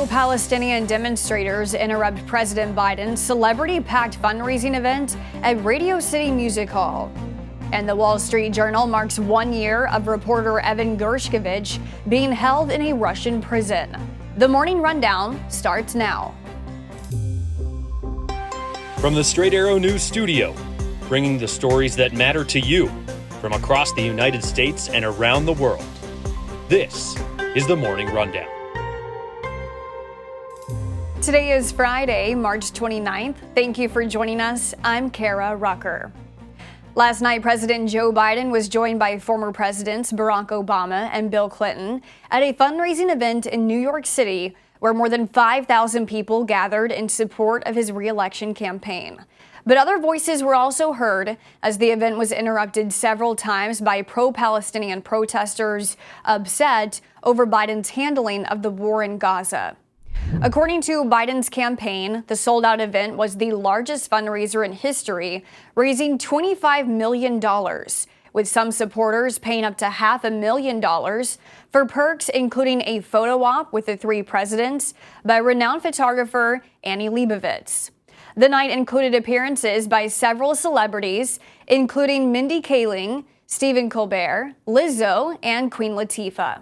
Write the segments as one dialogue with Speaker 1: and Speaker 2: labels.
Speaker 1: Pro-Palestinian demonstrators interrupt President Biden's celebrity-packed fundraising event at Radio City Music Hall. And the Wall Street Journal marks 1 year of reporter Evan Gershkovich being held in a Russian prison. The Morning Rundown starts now.
Speaker 2: From the Straight Arrow News Studio, bringing the stories that matter to you from across the United States and around the world. This is the Morning Rundown.
Speaker 1: Today is Friday, March 29th. Thank you for joining us. I'm Kara Rucker. Last night, President Joe Biden was joined by former presidents Barack Obama and Bill Clinton at a fundraising event in New York City where more than 5,000 people gathered in support of his re-election campaign. But other voices were also heard as the event was interrupted several times by pro-Palestinian protesters upset over Biden's handling of the war in Gaza. According to Biden's campaign, the sold-out event was the largest fundraiser in history, raising $25 million, with some supporters paying up to $500,000 for perks, including a photo op with the three presidents by renowned photographer Annie Leibovitz. The night included appearances by several celebrities, including Mindy Kaling, Stephen Colbert, Lizzo, and Queen Latifah.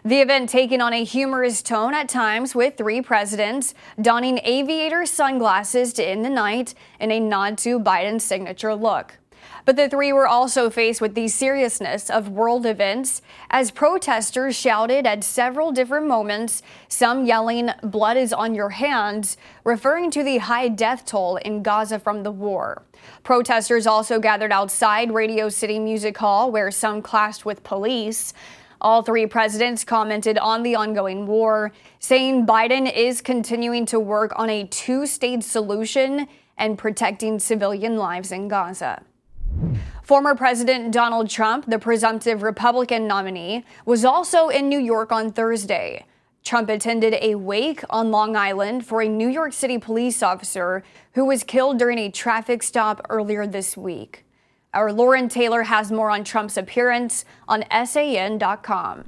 Speaker 1: The event taking on a humorous tone at times, with three presidents donning aviator sunglasses to end the night in a nod to Biden's signature look. But the three were also faced with the seriousness of world events as protesters shouted at several different moments, some yelling, "Blood is on your hands," referring to the high death toll in Gaza from the war. Protesters also gathered outside Radio City Music Hall, where some clashed with police. All three presidents commented on the ongoing war, saying Biden is continuing to work on a two-state solution and protecting civilian lives in Gaza. Former President Donald Trump, the presumptive Republican nominee, was also in New York on Thursday. Trump attended a wake on Long Island for a New York City police officer who was killed during a traffic stop earlier this week. Our Lauren Taylor has more on Trump's appearance on SAN.com.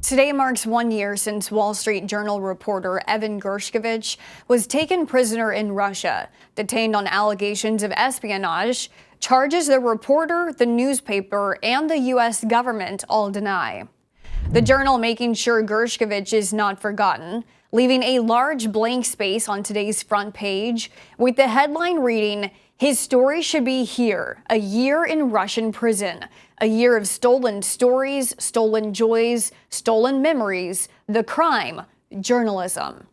Speaker 1: Today marks 1 year since Wall Street Journal reporter Evan Gershkovich was taken prisoner in Russia, detained on allegations of espionage, charges the reporter, the newspaper, and the U.S. government all deny. The Journal making sure Gershkovich is not forgotten, leaving a large blank space on today's front page with the headline reading, "His story should be here, a year in Russian prison, a year of stolen stories, stolen joys, stolen memories, the crime, journalism."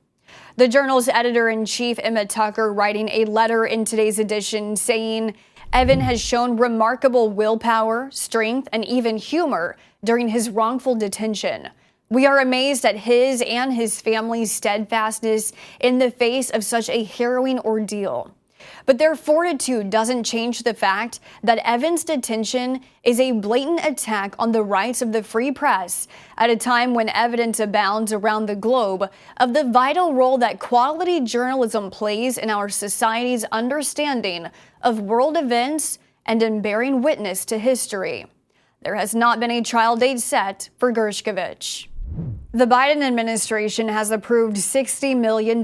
Speaker 1: The Journal's editor-in-chief, Emma Tucker, writing a letter in today's edition saying, "Evan has shown remarkable willpower, strength, and even humor during his wrongful detention. We are amazed at his and his family's steadfastness in the face of such a harrowing ordeal. But their fortitude doesn't change the fact that Evan's detention is a blatant attack on the rights of the free press at a time when evidence abounds around the globe of the vital role that quality journalism plays in our society's understanding of world events and in bearing witness to history." There has not been a trial date set for Gershkovich. The Biden administration has approved $60 million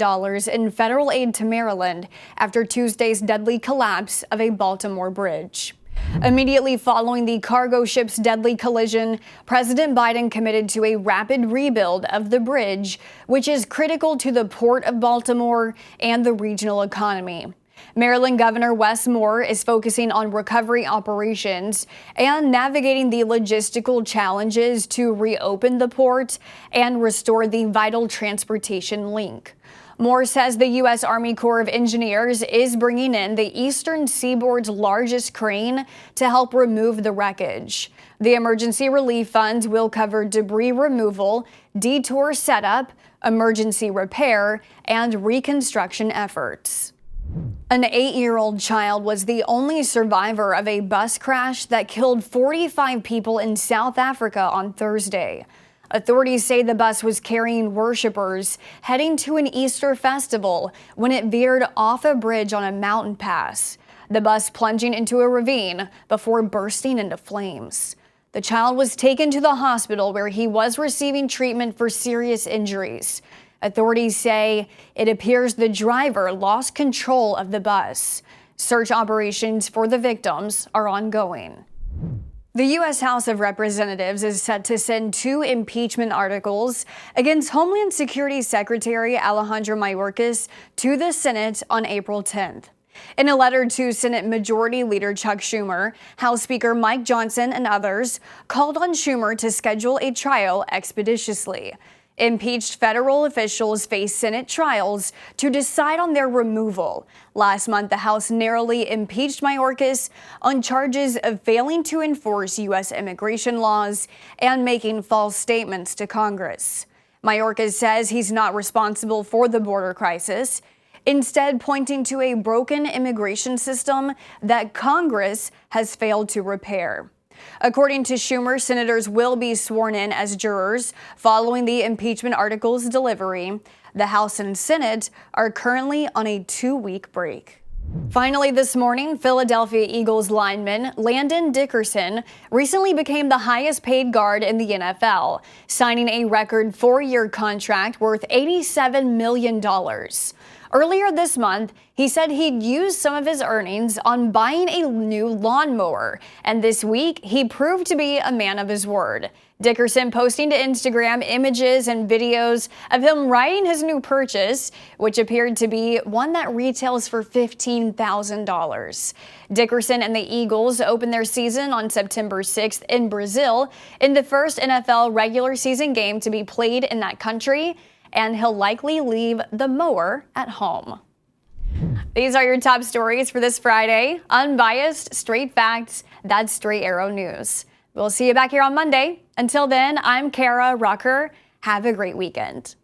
Speaker 1: in federal aid to Maryland after Tuesday's deadly collapse of a Baltimore bridge. Immediately following the cargo ship's deadly collision, President Biden committed to a rapid rebuild of the bridge, which is critical to the Port of Baltimore and the regional economy. Maryland Governor Wes Moore is focusing on recovery operations and navigating the logistical challenges to reopen the port and restore the vital transportation link. Moore says the U.S. Army Corps of Engineers is bringing in the Eastern Seaboard's largest crane to help remove the wreckage. The emergency relief funds will cover debris removal, detour setup, emergency repair, and reconstruction efforts. An 8-year-old child was the only survivor of a bus crash that killed 45 people in South Africa on Thursday. Authorities say the bus was carrying worshipers heading to an Easter festival when it veered off a bridge on a mountain pass, the bus plunging into a ravine before bursting into flames. The child was taken to the hospital where he was receiving treatment for serious injuries. Authorities say it appears the driver lost control of the bus. Search operations for the victims are ongoing. The U.S. House of Representatives is set to send 2 impeachment articles against Homeland Security Secretary Alejandro Mayorkas to the Senate on April 10th. In a letter to Senate Majority Leader Chuck Schumer, House Speaker Mike Johnson and others called on Schumer to schedule a trial expeditiously. Impeached federal officials face Senate trials to decide on their removal. Last month, the House narrowly impeached Mayorkas on charges of failing to enforce U.S. immigration laws and making false statements to Congress. Mayorkas says he's not responsible for the border crisis, instead pointing to a broken immigration system that Congress has failed to repair. According to Schumer, senators will be sworn in as jurors following the impeachment article's delivery. The House and Senate are currently on a 2-week break. Finally this morning, Philadelphia Eagles lineman Landon Dickerson recently became the highest paid guard in the NFL, signing a record 4-year contract worth $87 million. Earlier this month, he said he'd used some of his earnings on buying a new lawnmower, and this week he proved to be a man of his word. Dickerson posting to Instagram images and videos of him riding his new purchase, which appeared to be one that retails for $15,000. Dickerson and the Eagles opened their season on September 6th in Brazil in the first NFL regular season game to be played in that country, and he'll likely leave the mower at home. These are your top stories for this Friday. Unbiased, straight facts, that's Straight Arrow News. We'll see you back here on Monday. Until then, I'm Kara Rucker. Have a great weekend.